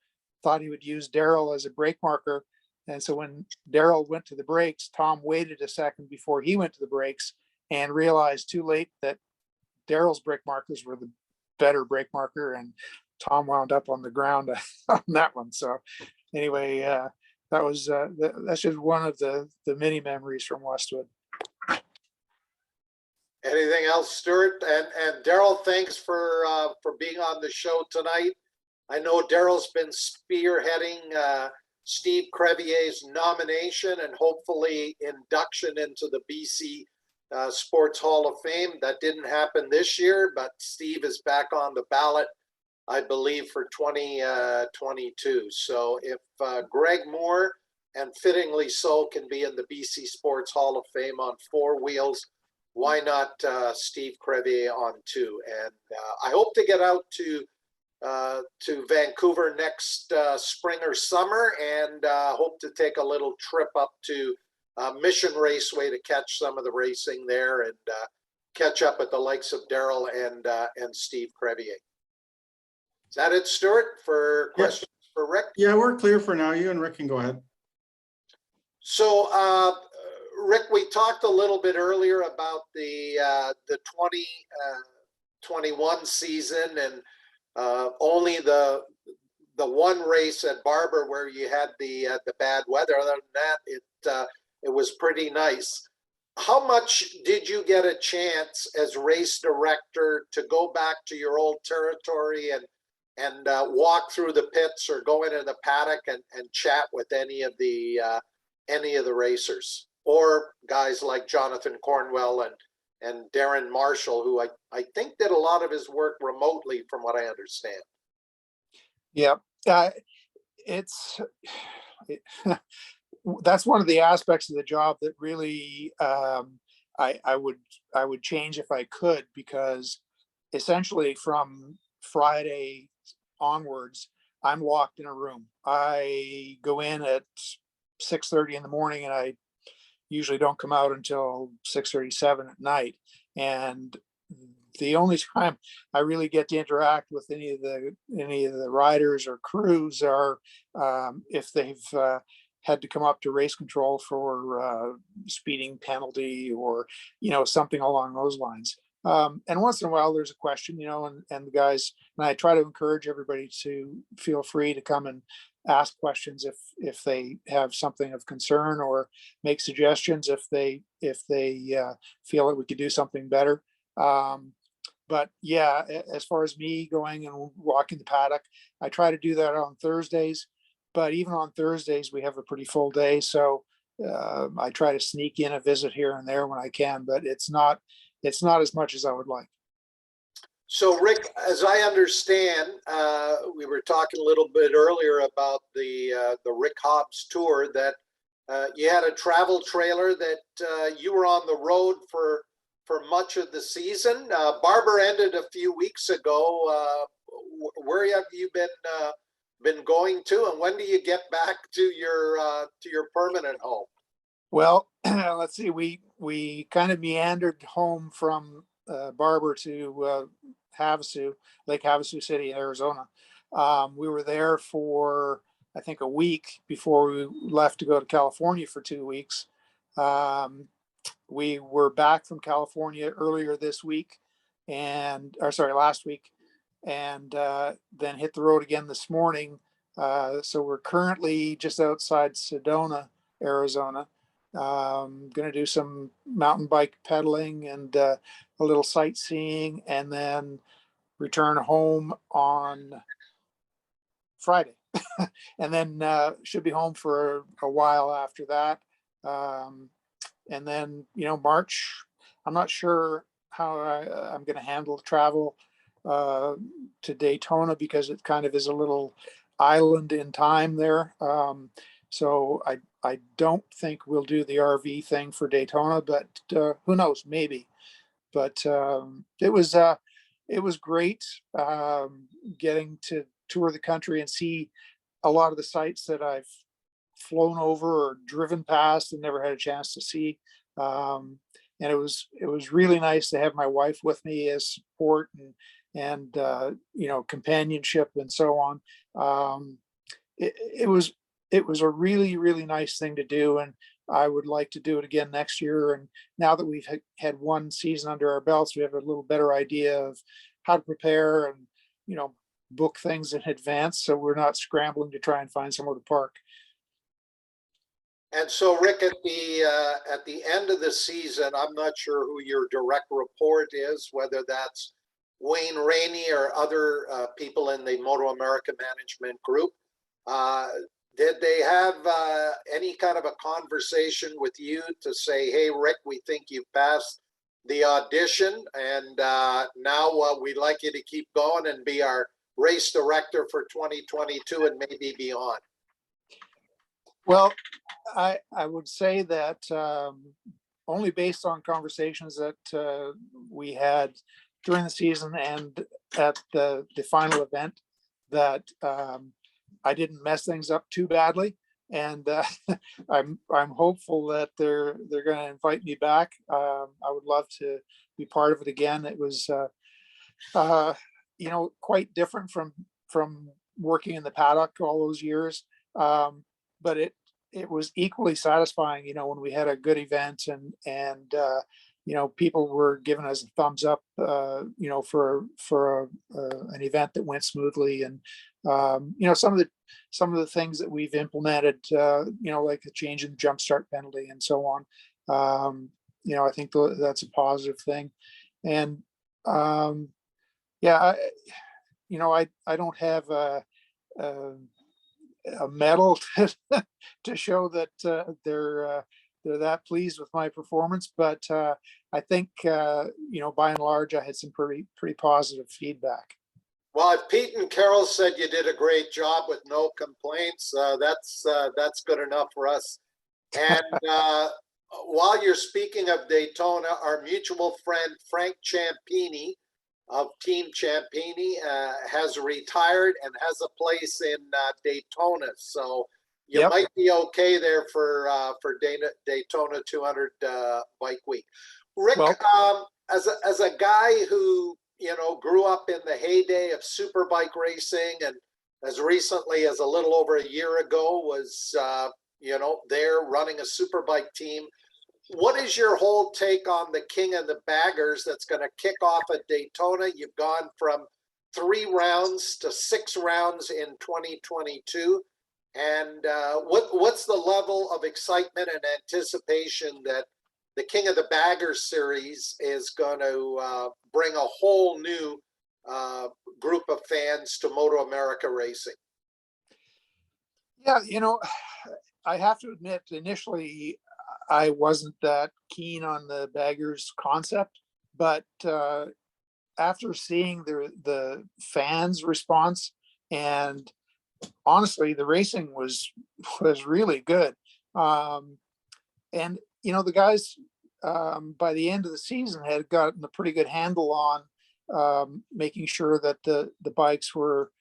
thought he would use Darryl as a brake marker. And so when Darryl went to the brakes, Tom waited a second before he went to the brakes and realized too late that Darryl's brake markers were the better brake marker, and Tom wound up on the ground on that one. So anyway, that's just one of the many memories from Westwood. Anything else, Stuart? And Darryl, thanks for being on the show tonight. I know Darryl's been spearheading Steve Crevier's nomination and hopefully induction into the BC Sports Hall of Fame. That didn't happen this year, but Steve is back on the ballot, I believe, for 2022. So if Greg Moore, and fittingly so, can be in the BC Sports Hall of Fame on four wheels, why not Steve Crevier on two? And I hope to get out to Vancouver next spring or summer, and hope to take a little trip up to Mission Raceway to catch some of the racing there and catch up with the likes of Darryl and Steve Crevier. Is that it, Stuart, for questions for Rick? Yeah, we're clear for now. You and Rick can go ahead. So, Rick, we talked a little bit earlier about the 2021 season, and only the one race at Barber where you had the bad weather. Other than that, it was pretty nice. How much did you get a chance as race director to go back to your old territory and walk through the pits or go into the paddock and chat with any of the racers, or guys like Jonathan Cornwell and Darren Marshall, who I think did a lot of his work remotely, from what I understand? Yeah. it's, it, that's one of the aspects of the job that really, I would change if I could, because essentially from Friday onwards, I'm locked in a room. I go in at 6:30 in the morning, and I usually don't come out until 6:37 at night. And the only time I really get to interact with any of the riders or crews are if they've had to come up to race control for speeding penalty, or something along those lines. And once in a while there's a question, and the guys, and I try to encourage everybody to feel free to come and ask questions if they have something of concern, or make suggestions if they feel that we could do something better. But yeah, as far as me going and walking the paddock, I try to do that on Thursdays. But even on Thursdays, we have a pretty full day, so I try to sneak in a visit here and there when I can. But it's not as much as I would like. So Rick, as I understand, we were talking a little bit earlier about the Rick Hobbs tour, that you had a travel trailer that you were on the road for much of the season. Barber ended a few weeks ago. Where have you been going to, and when do you get back to your permanent home? Well, let's see. We kind of meandered home from Barber to Havasu, Lake Havasu City, Arizona. We were there for, I think, a week before we left to go to California for 2 weeks. We were back from California earlier this week, last week, and then hit the road again this morning. So we're currently just outside Sedona, Arizona. Going to do some mountain bike pedaling and a little sightseeing, and then return home on Friday. And then should be home for a while after that. And then, March, I'm not sure how I'm going to handle travel to Daytona, because it kind of is a little island in time there. So I don't think we'll do the RV thing for Daytona, but who knows, maybe. But it was great getting to tour the country and see a lot of the sites that I've flown over or driven past and never had a chance to see. And it was really nice to have my wife with me as support and companionship and so on. It was a really, really nice thing to do, and I would like to do it again next year. And now that we've had one season under our belts, we have a little better idea of how to prepare and book things in advance, so we're not scrambling to try and find somewhere to park. And so, Rick, at the end of the season, I'm not sure who your direct report is, whether that's Wayne Rainey or other people in the Moto America management group. Did they have any kind of a conversation with you to say, hey, Rick, we think you passed the audition, and now we'd like you to keep going and be our race director for 2022 and maybe beyond? Well, I would say that only based on conversations that we had during the season and at the final event, that I didn't mess things up too badly, and I'm hopeful that they're going to invite me back. I would love to be part of it again. It was quite different from working in the paddock all those years, but it was equally satisfying, when we had a good event and people were giving us a thumbs up, for an event that went smoothly. And some of the things that we've implemented, like the change in the jump start penalty and so on. I think that's a positive thing. And I don't have a medal to show that they're that pleased with my performance, but I think by and large I had some pretty positive feedback. Well, if Pete and Carol said you did a great job with no complaints, that's good enough for us. And while you're speaking of Daytona, our mutual friend Frank Ciampini of Team Ciampini has retired and has a place in Daytona. So you Yep. might be okay there for Daytona 200 Bike Week. Rick, Well, as a guy who grew up in the heyday of Superbike racing, and as recently as a little over a year ago was there running a Superbike team. What is your whole take on the King of the Baggers that's going to kick off at Daytona? You've gone from 3 rounds to 6 rounds in 2022. And what's the level of excitement and anticipation that the King of the Baggers series is going to bring a whole new group of fans to Moto America racing? yeah, I have to admit, initially, I wasn't that keen on the baggers concept, but after seeing the fans' response, and honestly, the racing was really good. And the guys by the end of the season had gotten a pretty good handle on making sure that the bikes were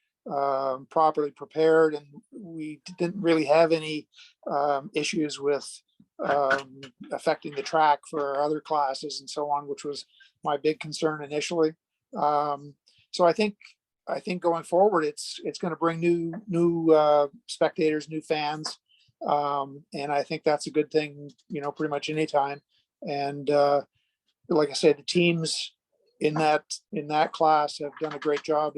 properly prepared, and we didn't really have any issues with affecting the track for other classes and so on, which was my big concern initially. So I think going forward, it's going to bring new spectators, new fans, and I think that's a good thing, pretty much any time. And like I said, the teams in that class have done a great job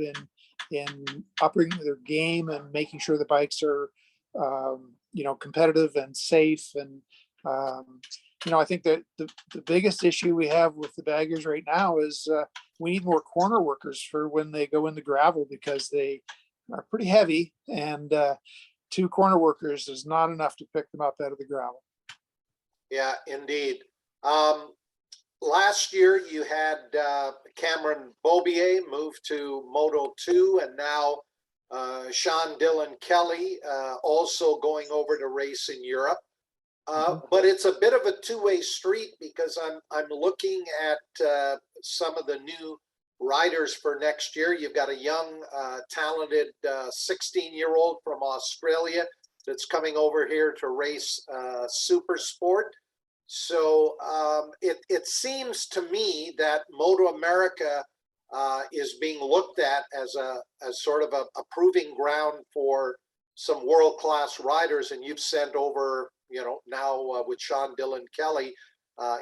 in upping their game and making sure the bikes are competitive and safe. And I think that the biggest issue we have with the baggers right now is we need more corner workers for when they go in the gravel, because they are pretty heavy, and 2 corner workers is not enough to pick them up out of the gravel. Yeah, indeed. Last year you had Cameron Beaubier move to Moto 2, and now Sean Dillon Kelly also going over to race in Europe. But it's a bit of a two-way street, because I'm looking at some of the new riders for next year. You've got a young, talented 16-year-old from Australia that's coming over here to race Super Sport. So it seems to me that Moto America is being looked at as sort of a proving ground for some world-class riders, and you've sent over, now with Sean Dillon Kelly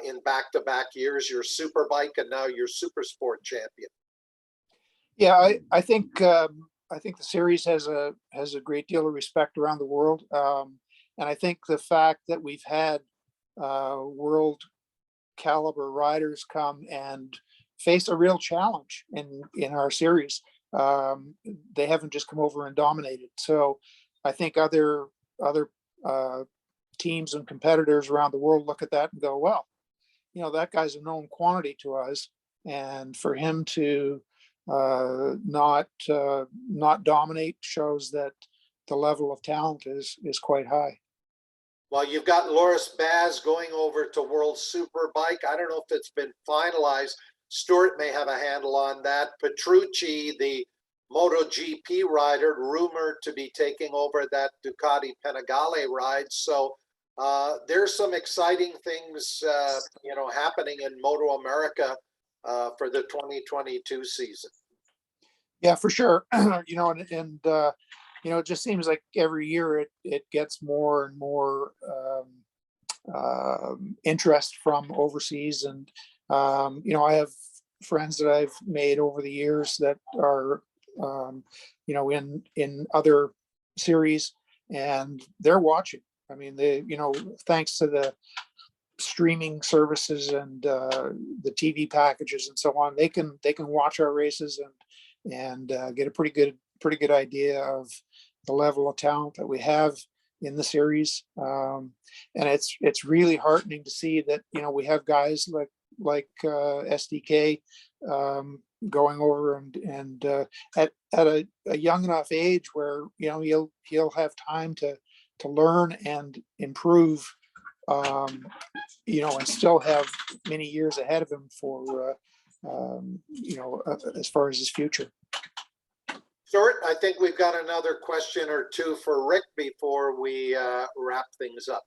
in back-to-back years, your Superbike and now your Super Sport champion. Yeah, I think the series has a great deal of respect around the world, and I think the fact that we've had world caliber riders come and face a real challenge in our series. They haven't just come over and dominated. So I think other teams and competitors around the world look at that and go, well, that guy's a known quantity to us, and for him to not dominate shows that the level of talent is quite high. Well, you've got Loris Baz going over to World Superbike. I don't know if it's been finalized. Stuart may have a handle on that. Petrucci, the MotoGP rider, rumored to be taking over that Ducati Panigale ride. So there's some exciting things, happening in Moto America for the 2022 season. Yeah, for sure. It just seems like every year it gets more and more interest from overseas. And, I have friends that I've made over the years that are, in other series, and they're watching. I mean, thanks to the streaming services and the TV packages and so on, they can watch our races and get a pretty good idea of the level of talent that we have in the series. And it's really heartening to see that, we have guys like SDK, going over and at a young enough age where, you know, he'll have time to learn and improve, you know, and still have many years ahead of him for, you know, as far as his future. Stuart, I think we've got another question or two for Rick before we wrap things up.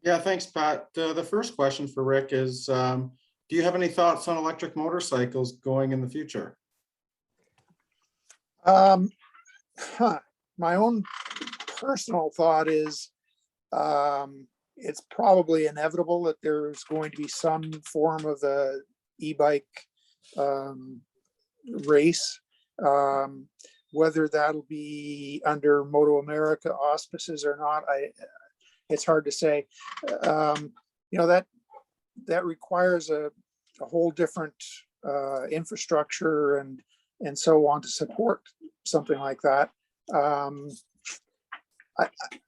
Yeah, thanks, Pat. The first question for Rick is, do you have any thoughts on electric motorcycles going in the future? My own personal thought is, it's probably inevitable that there's going to be some form of a e-bike race. Whether that'll be under Moto America auspices or not, it's hard to say. You know, that requires a whole different infrastructure and so on to support something like that.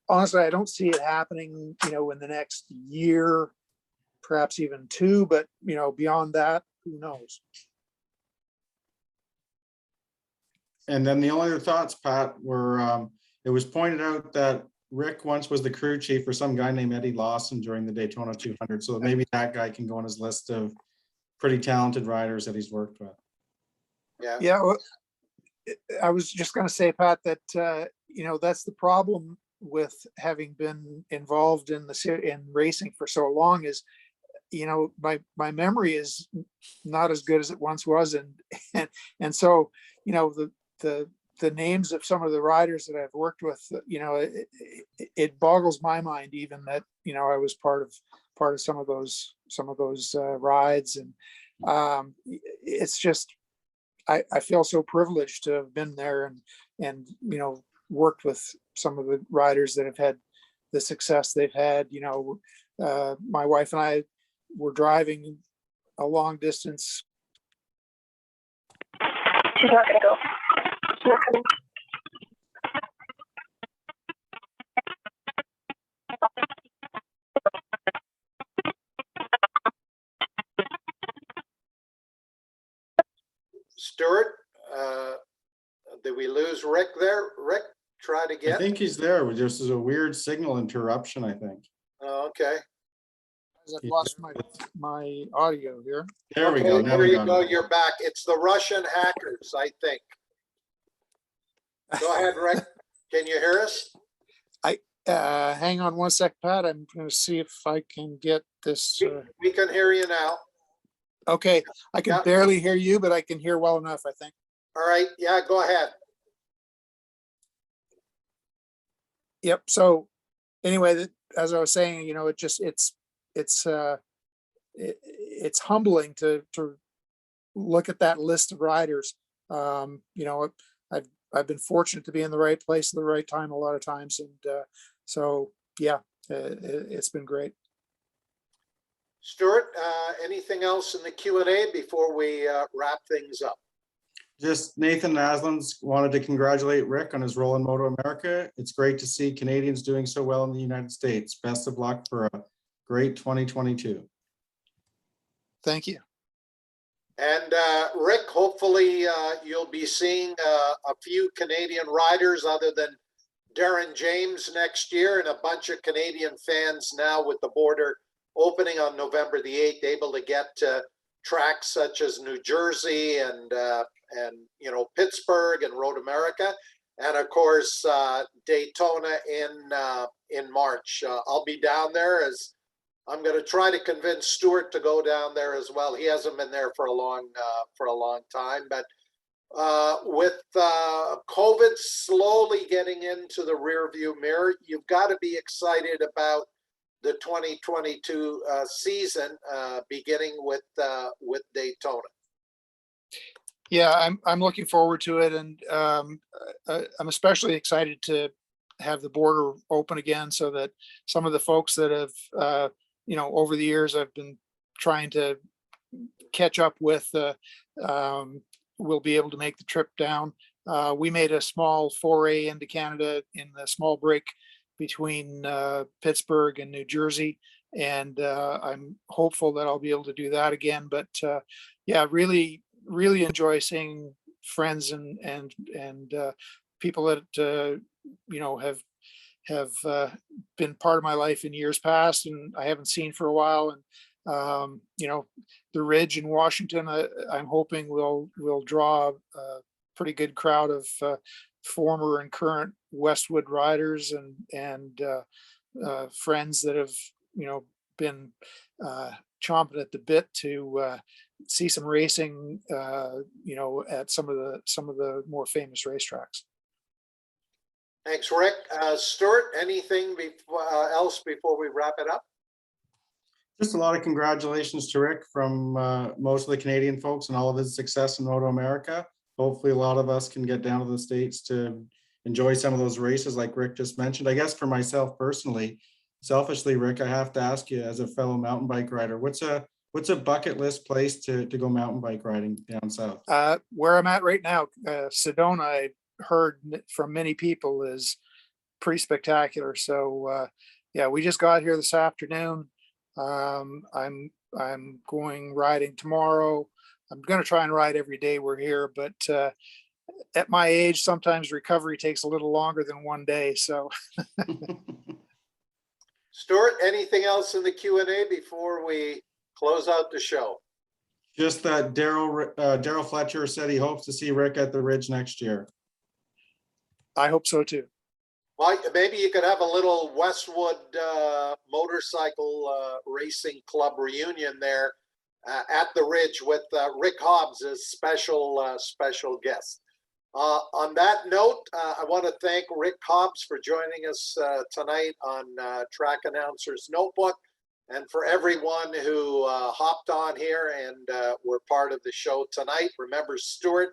Honestly, I don't see it happening, you know, in the next year, perhaps even two, but, you know, beyond that, who knows? And then the only other thoughts, Pat, were it was pointed out that Rick once was the crew chief for some guy named Eddie Lawson during the Daytona 200. So maybe that guy can go on his list of pretty talented riders that he's worked with. Yeah. Yeah, well, I was just going to say, Pat, that you know, that's the problem with having been involved in racing for so long is, you know, my memory is not as good as it once was, and so, you know, the names of some of the riders that I've worked with, you know, it boggles my mind even that, you know, I was part of some of those rides, and it's just, I feel so privileged to have been there and you know, worked with some of the riders that have had the success they've had. You know, my wife and I were driving a long distance. She's not gonna go. She's not coming. Stuart, did we lose Rick there? Rick, try it I again. think he's there. This is a weird signal interruption, I think. Oh, okay. I've lost my audio here. There we Okay, go. Now there we you got go. it. You're back. It's the Russian hackers, I think. Go ahead, Rick. Can you hear us? Hang on one sec, Pat. I'm going to see if I can get this. We can hear you now. Okay, I can Yeah. barely hear you, but I can hear well enough, I think. All right. Yeah, go ahead. Yep. So anyway, as I was saying, you know, it's humbling to look at that list of riders. You know, I've been fortunate to be in the right place at the right time a lot of times, and so yeah, it's been great. Stuart, anything else in the Q&A before we wrap things up? Just Nathan Naslin's wanted to congratulate Rick on his role in Moto America. It's great to see Canadians doing so well in the United States. Best of luck for a great 2022. Thank you. And Rick, hopefully you'll be seeing a few Canadian riders other than Darren James next year, and a bunch of Canadian fans now with the border opening on November the 8th, able to get to tracks such as New Jersey and you know, Pittsburgh and Road America, and of course Daytona in March. I'll be down there, as I'm going to try to convince Stuart to go down there as well. He hasn't been there for a long time, but with COVID slowly getting into the rearview mirror, you've got to be excited about the 2022 season, beginning with Daytona. Yeah, I'm looking forward to it, and I'm especially excited to have the border open again, so that some of the folks that have, you know, over the years I've been trying to catch up with, will be able to make the trip down. We made a small foray into Canada in the small break between Pittsburgh and New Jersey. and I'm hopeful that I'll be able to do that again. But yeah, really, really enjoy seeing friends and people that have been part of my life in years past and I haven't seen for a while. And the Ridge in Washington, I'm hoping will draw a pretty good crowd of former and current Westwood riders and friends that have been chomping at the bit to see some racing at some of the more famous racetracks. Thanks, Rick. Stuart, anything else before we wrap it up? Just a lot of congratulations to Rick from most of the Canadian folks and all of his success in Moto America. Hopefully a lot of us can get down to the States to enjoy some of those races like Rick just mentioned. I guess for myself personally, selfishly, Rick, I have to ask you as a fellow mountain bike rider, what's a bucket list place to go mountain bike riding down south? Where I'm at right now, Sedona, I heard from many people, is pretty spectacular. So yeah, we just got here this afternoon. I'm going riding tomorrow. I'm going to try and ride every day we're here, but at my age, sometimes recovery takes a little longer than one day. So Stuart, anything else in the Q&A before we close out the show? Just that Darryl Fletcher said he hopes to see Rick at the Ridge next year. I hope so too. Well, maybe you could have a little Westwood motorcycle racing club reunion there at the Ridge with Rick Hobbs as special guest. On that note, I want to thank Rick Hobbs for joining us tonight on Track Announcer's Notebook, and for everyone who hopped on here and were part of the show tonight. Remember, Stuart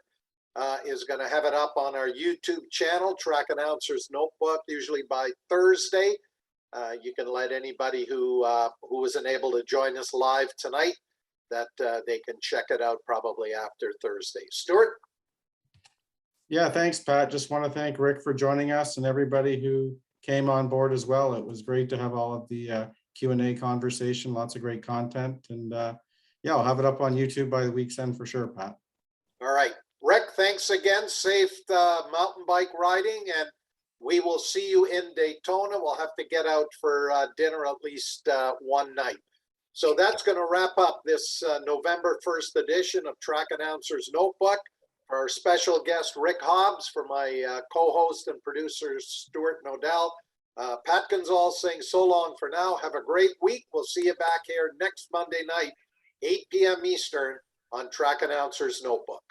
is going to have it up on our YouTube channel, Track Announcer's Notebook, usually by Thursday. You can let anybody who wasn't able to join us live tonight that they can check it out probably after Thursday. Stuart? Yeah, thanks, Pat. Just want to thank Rick for joining us and everybody who came on board as well. It was great to have all of the Q&A conversation, lots of great content. And yeah, I'll have it up on YouTube by the week's end for sure, Pat. All right. Rick, thanks again. Safe mountain bike riding, and we will see you in Daytona. We'll have to get out for dinner at least one night. So that's going to wrap up this November 1st edition of Track Announcer's Notebook. For our special guest, Rick Hobbs, for my co-host and producer, Stuart Nodell, Pat Gonzalez saying so long for now. Have a great week. We'll see you back here next Monday night, 8 p.m. Eastern on Track Announcer's Notebook.